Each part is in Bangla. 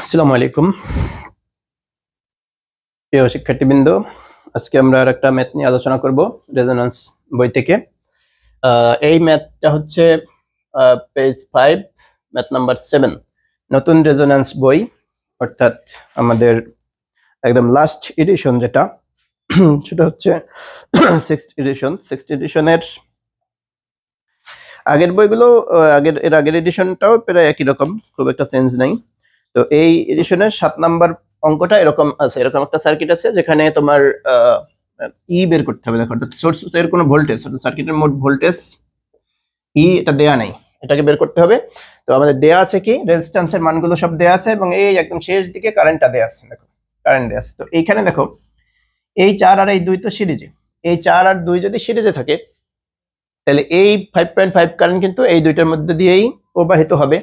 আসসালামু আলাইকুম প্রিয় শিক্ষার্থীবৃন্দ, আজকে আমরা আরেকটা ম্যাথ নিয়ে আলোচনা করব রেজোন্যান্স বই থেকে। এই ম্যাথটা হচ্ছে পেজ 5, ম্যাথ নাম্বার 7, নতুন রেজোন্যান্স বই, অর্থাৎ আমাদের একদম লাস্ট এডিশন যেটা, সেটা হচ্ছে সিক্সথ এডিশনের। আগের বইগুলো এর আগের এডিশনটাও প্রায় একই রকম, খুব একটা চেঞ্জ নাই। তো এই এডিশনের 7 নাম্বার অঙ্কটা এরকম আছে, এরকম একটা সার্কিট আছে যেখানে তোমার বের করতে হবে। দেখো, সোর্স এর কোনো ভোল্টেজ, সার্কিটের মোট ভোল্টেজ এটা দেয়া নাই, এটাকে বের করতে হবে। তো আমাদের দেয়া আছে কি, রেজিস্ট্যান্সের মানগুলো সব দেয়া আছে এবং এই একদম শেষ দিকে কারেন্টটা দেয়া আছে। দেখো, কারেন্ট দেয়া আছে। তো এইখানে দেখো, এই 4 আর এই 2 তো সিরিজে, এই 4 আর 2 যদি সিরিজে থাকে তাহলে এই 5.5 কারেন্ট কিন্তু এই দুইটার মধ্যে দিয়েই প্রবাহিত হবে।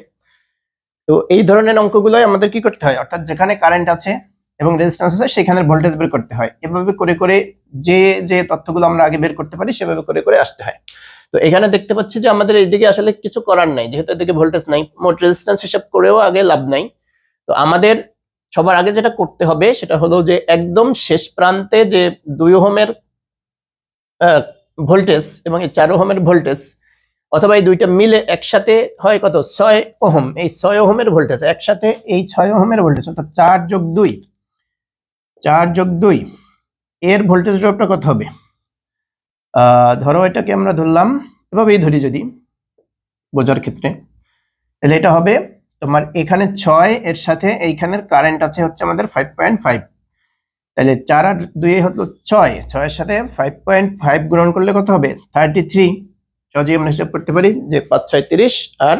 তো এই ধরনের অঙ্কগুলোই আমাদের কি করতে হয়, অর্থাৎ যেখানে কারেন্ট আছে এবং রেজিস্ট্যান্স আছে সেখানে ভোল্টেজ বের করতে হয়। এভাবে করে করে যে যে তথ্যগুলো আমরা আগে বের করতে পারি সেভাবে করে করে আসতে হয়। তো এখানে দেখতে পাচ্ছি যে আমাদের এইদিকে আসলে কিছু করার নাই, যেহেতু এদিকে ভোল্টেজ নাই, মোট রেজিস্ট্যান্স হিসাব করেও আগে লাভ নাই। তো আমাদের সবার আগে যেটা করতে হবে সেটা হলো যে একদম শেষ প্রান্তে যে 2 ওহমের ভোল্টেজ এবং এই 4 ওহমের ভোল্টেজ, অথবা এই দুইটা মিলে একসাথে হয় কত, 6 ওহম। এই 6 ওহমের ভোল্টেজ একসাথে, এই 6 ওহমের ভোল্টেজ অর্থাৎ 4 যোগ 2 এর ভোল্টেজ ড্রপটা কত হবে? ধরো এটাকে আমরা ধরলাম, এভাবেই ধরি যদি বোঝার ক্ষেত্রে, তাহলে এটা হবে তোমার এখানে 6, এর সাথে এইখানের কারেন্ট আছে হচ্ছে আমাদের 5.5। তাহলে 4 আর 2 হলো 6, 6 এর সাথে 5.5 গুণন করলে কত হবে? 33। সহজেই আমরা হিসাব করতে পারি যে 5 6 30 আর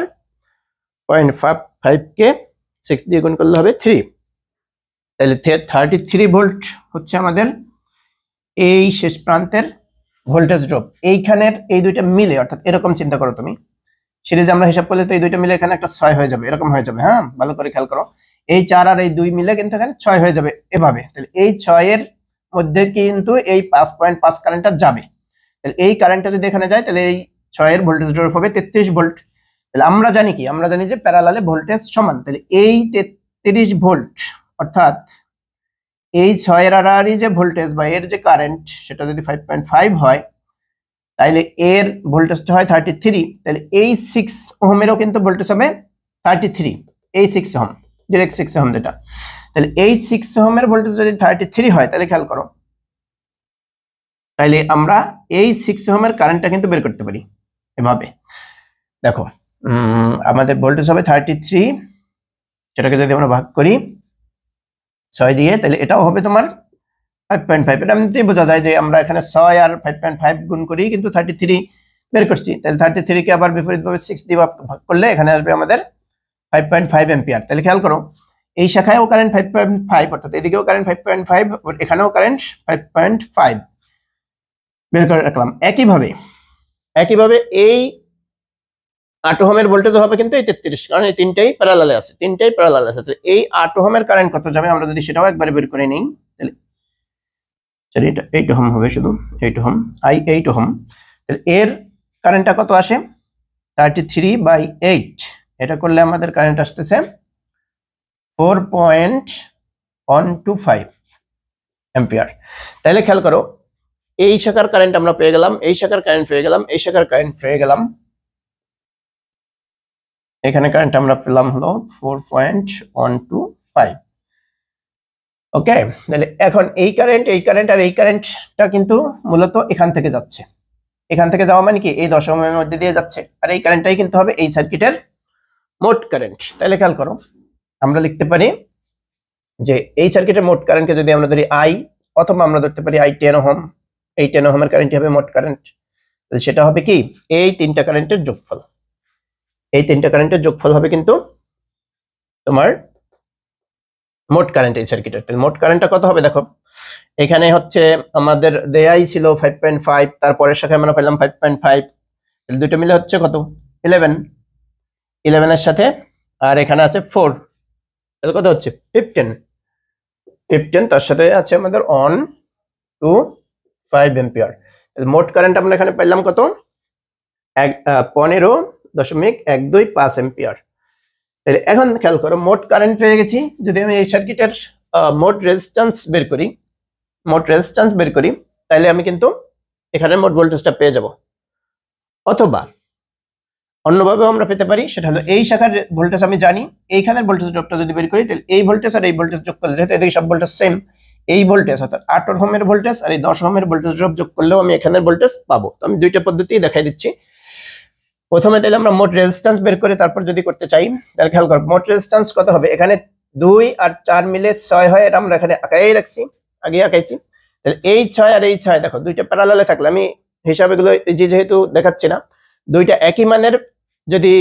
0.5 কে 6 দিয়ে গুণ করলে হবে 3। তাহলে 33 ভোল্ট হচ্ছে আমাদের এই শেষ প্রান্তের ভোল্টেজ ড্রপ। এইখানের এই দুইটা মিলে, অর্থাৎ এরকম চিন্তা করো তুমি, সিরিজে আমরা হিসাব করলে তো এই দুইটা মিলে এখানে একটা 6 হয়ে যাবে, এরকম হয়ে যাবে। হ্যাঁ, ভালো করে খেয়াল করো, এই 4 আর এই 2 মিলে কিন্তু এখানে 6 হয়ে যাবে এভাবে। তাহলে এই 6 এর মধ্যে কিন্তু এই 5.5 কারেন্টটা যাবে। তাহলে এই কারেন্টটা যদি এখানে যায় তাহলে এই 6 এর ভোল্টেজ ড্রপ হবে 33 ভোল্ট। তাহলে আমরা জানি কি, আমরা জানি যে প্যারালালে ভোল্টেজ সমান। তাহলে এই 33 ভোল্ট, অর্থাৎ এই 6 এর আড়াআড়ি যে ভোল্টেজ বা এর যে কারেন্ট, সেটা যদি 5.5 হয় তাহলে এর ভোল্টেজটা হয় 33। তাহলে এই 6 ওহমেরও কিন্তু ভোল্টেজ হবে 33, এই 6 ওহম, ডাইরেক্ট 6 ওহম যেটা। তাহলে এই 6 ওহমের ভোল্টেজ যদি 33 হয় তাহলে খেয়াল করো, তাহলে আমরা এই 6 ওহমের কারেন্টটা কিন্তু বের করতে পারি এভাবে। দেখো, আমাদের ভোল্টেজ হবে 33, সেটাকে যদি আমরা ভাগ করি 6 দিয়ে, তাহলে এটাও হবে তোমার 5.5। এটা এমনিতেই বোঝা যায় যে আমরা এখানে 6 আর 5.5 গুণ করি কিন্তু 33 বের করছি। তাহলে 33 কে আবার বিপরীতভাবে 6 দিয়ে ভাগ করলে এখানে আসবে আমাদের 5.5 অ্যাম্পিয়ার। তাহলে খেয়াল করো, এই শাখায়ও কারেন্ট 5.5, অর্থাৎ এদিকেও কারেন্ট 5.5, এখানেও কারেন্ট 5.5 বের করে রাখলাম। একইভাবে এই 8 ওহমের ভোল্টেজ হবে কিন্তু এই 33, কারণ এই তিনটাই প্যারালালে আছে, তো এই 8 ওহমের কারেন্ট কত যাবে আমরা যদি সেটাও একবারে বের করে নিই, তাহলে এটা 8 ওহম হবে, শুধু 8 ওহম, 8 ওহম। তাহলে এর কারেন্টটা কত আসে? 33/8। এটা করলে আমাদের কারেন্ট আসতেছে 4.125 অ্যাম্পিয়ার। তাহলে খেয়াল করো, এই শাখার কারেন্ট আমরা পেয়ে গেলাম, এই শাখার কারেন্ট পেয়ে গেলাম, এই শাখার কারেন্ট পেয়ে গেলাম। এখানে কারেন্ট আমরা পেলাম হলো 4.125। ওকে, তাহলে এখন এই কারেন্ট আর এই কারেন্টটা কিন্তু মূলত এখান থেকে যাচ্ছে। এখান থেকে যাওয়া মানে কি, এই 10 ওহমের মধ্যে দিয়ে যাচ্ছে, আর এই কারেন্টটাই কিন্তু হবে এই সার্কিটের মোট কারেন্ট। তাহলে খেয়াল করো, আমরা লিখতে পারি যে এই সার্কিটের মোট কারেন্টকে যদি আমরা ধরি I, অথবা আমরা ধরতে পারি I 10 ওহম, এই 10 ওহমের কারেন্টই হবে মোট কারেন্ট। তাহলে সেটা হবে কি, এই তিনটা কারেন্টের যোগফল, এই তিনটা কারেন্টের যোগফল হবে কিন্তু তোমার মোট কারেন্ট এই সার্কিটের। তাহলে মোট কারেন্টটা কত হবে? দেখো, এখানে হচ্ছে আমাদের দেয়াই ছিল 5.5, তারপরের শাখায় আমরা পেলাম 5.5, তাহলে দুটো মিলে হচ্ছে কত? 11 এর সাথে আর এখানে আছে 4, তাহলে কত হচ্ছে? 15, তার সাথে আছে আমাদের 1 2 5 অ্যাম্পিয়ার। তাহলে মোট কারেন্ট আমরা এখানে পেলাম কত? 15.125 অ্যাম্পিয়ার। তাহলে এখন খেয়াল করো, মোট কারেন্ট পেয়ে গেছি। যদি আমি এই সার্কিটের মোট রেজিস্ট্যান্স বের করি তাহলে আমি কিন্তু এখানে মোট ভোল্টেজটা পেয়ে যাব। অথবা অন্যভাবেও আমরা পেতে পারি, সেটা হলো এই শাখার ভোল্টেজ আমি জানি, এইখানের ভোল্টেজ ড্রপটা যদি বের করি তাহলে এই ভোল্টেজ আর এই ভোল্টেজ যোগ করলে, যেহেতু এদিকে সব ভোল্টেজ সেম, এই ভোল্টেজ অর্থাৎ 8 ওহমের ভোল্টেজ আর এই 10 ওহমের ভোল্টেজ ড্রপ যোগ করলেও আমি এখানের ভোল্টেজ পাবো। তো আমি দুইটা পদ্ধতি দেখাই দিচ্ছি। প্রথমে তাহলে আমরা মোট রেজিস্ট্যান্স বের করে তারপর যদি করতে চাই তাহলে খেয়াল করো, মোট রেজিস্ট্যান্স কত হবে? এখানে 2 আর 4 মিলে 6 হয়, এটা আমরা এখানে আঁকাই রাখছি, আগে আঁকাইছি। তাহলে এই 6 আর এই 6 দেখো দুইটা প্যারালালে থাকলে, আমি হিসাবগুলো যেহেতু দেখাচ্ছি না, দুইটা একই মানের যদি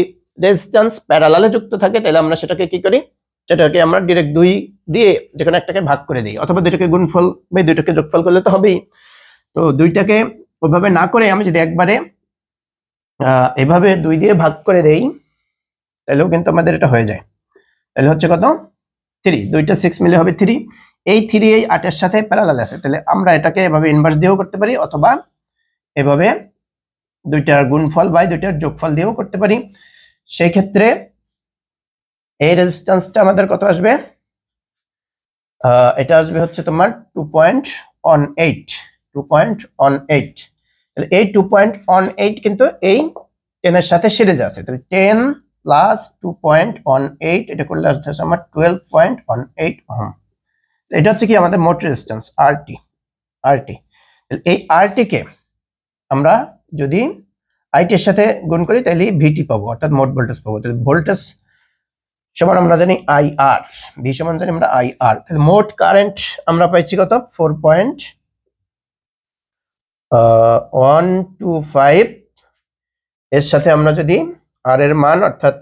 রেজিস্ট্যান্স প্যারালালে যুক্ত থাকে তাহলে আমরা সেটাকে কি করি, সেটাকে আমরা ডাইরেক্ট 2 দিয়ে যেকোনো একটাকে ভাগ করে দিই, অথবা দুইটাকে গুণফল বা দুইটাকে যোগফল করলে তো হবেই। তো দুইটাকে ওইভাবে না করে আমি যদি একবারে এভাবে 2 দিয়ে ভাগ করে দেই তাহলেও কিন্তু আমাদের এটা হয়ে যায়। তাহলে হচ্ছে কত? 3, দুইটা 6 মিলে হবে 3। এই 3 এই 8 এর সাথে প্যারালাল আছে, তাহলে আমরা এটাকে এভাবে ইনভার্স দিয়েও করতে পারি, অথবা এভাবে দুইটার গুণফল বা দুইটার যোগফল দিয়েও করতে পারি। সেই ক্ষেত্রে এই রেজিস্ট্যান্সটা আমাদের কত আসবে? এটা আসবে হচ্ছে তোমার 2.18। তাহলে এই 2.18 কিন্তু এই 10 এর সাথে সিরিজ আছে, তাহলে 10 প্লাস 2.18 এটা করলে আসছে আমার 12.18 ওহম। এটা হচ্ছে কি আমাদের মোট রেজিস্ট্যান্স আরটি। এই আরটি কে আমরা যদি আইটি এর সাথে গুণ করি তাহলে ভিটি পাবো, অর্থাৎ মোট ভোল্টেজ পাবো। তাহলে ভোল্টেজ সমান আমরা জানি আইআর, ভি সমান জানি আমরা আইআর। তাহলে মোট কারেন্ট আমরা পাইছি কত? 4.125 এর সাথে আমরা যদি আর এর মান অর্থাৎ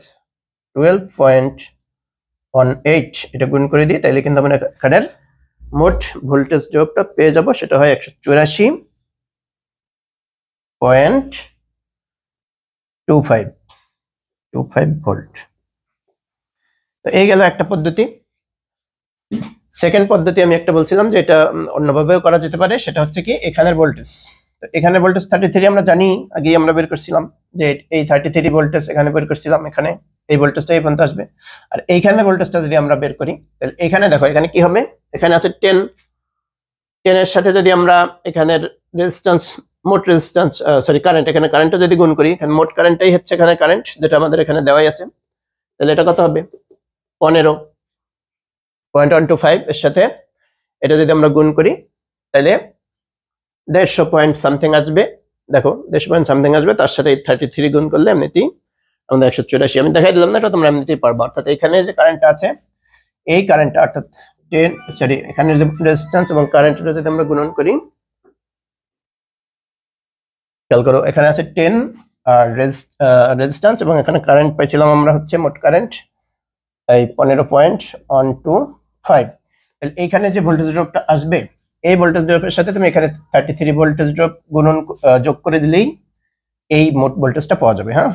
12.18 এটা গুণ করে দিই তাহলে কিন্তু আমরা এখানের মোট ভোল্টেজ ড্রপটা পেয়ে যাব, সেটা হয় 184.25 ভোল্ট। তো এই গেল একটা পদ্ধতি। সেকেন্ড পদ্ধতি আমি একটা বলছিলাম যে এটা অন্যভাবেও করা যেতে পারে, সেটা হচ্ছে কি এখানের ভোল্টেজ। তো এখানে ভোল্টেজ 33 আমরা জানি, আগেই আমরা বের করছিলাম যে এই 33 ভোল্টেজ এখানে বের করছিলাম, এখানে এই ভোল্টেজটা এই পর্যন্ত আসবে। আর এইখানে ভোল্টেজটা যদি আমরা বের করি তাহলে এখানে দেখো এখানে কি হবে, এখানে আছে 10 এর সাথে যদি আমরা এখানের রেজিস্ট্যান্স, মোট রেজিস্ট্যান্স সরি কারেন্ট, এখানে কারেন্টটা যদি গুণ করি, এখানে মোট কারেন্টটাই হচ্ছে এখানে কারেন্ট যেটা আমাদের এখানে দেওয়াই আছে, তাহলে এটা কত হবে? 15.125 এর সাথে এটা যদি আমরা গুণ করি তাহলে 150 পয়েন্ট সামথিং আসবে। দেখো 150 পয়েন্ট সামথিং আসবে, তার সাথে 33 গুণ করলে এমনিতেই আমাদের 184। আমি দেখাই দিলাম না, এটা তোমরা এমনিতেই পারবা। অর্থাৎ এখানে যে কারেন্টটা আছে, এই কারেন্টটা অর্থাৎ 10 সরি এখানে যে রেজিস্ট্যান্স এবং কারেন্টটা যদি আমরা গুণন করি, খেয়াল করো এখানে আছে 10 আর রেজিস্ট্যান্স এবং এখানে কারেন্ট পাইছিলাম আমরা হচ্ছে মোট কারেন্ট এই 15.125। তাহলে এইখানে যে ভোল্টেজ ড্রপটা আসবে, এই ভোল্টেজ ড্রপের সাথে তুমি এখানে 33 ভোল্টেজ ড্রপ গুণন যোগ করে দিলেই এই মোট ভোল্টেজটা পাওয়া যাবে। হ্যাঁ,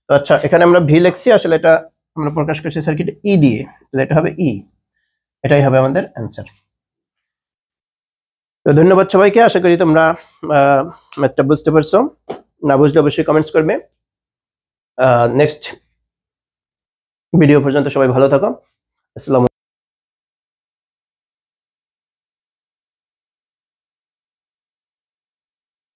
তো আচ্ছা এখানে আমরা ভি লিখছি, আসলে এটা আমরা প্রকাশ করছি সার্কিটে ই দিয়ে, তাহলে এটা হবে ই, এটাই হবে আমাদের অ্যান্সার। তো ধন্যবাদ সবাইকে, আশা করি তোমরা ম্যাথটা বুঝতে পারছো। না বুঝলে অবশ্যই কমেন্টস করবে। নেক্সট ভিডিও পর্যন্ত সবাই ভালো থাকো। আসসালামু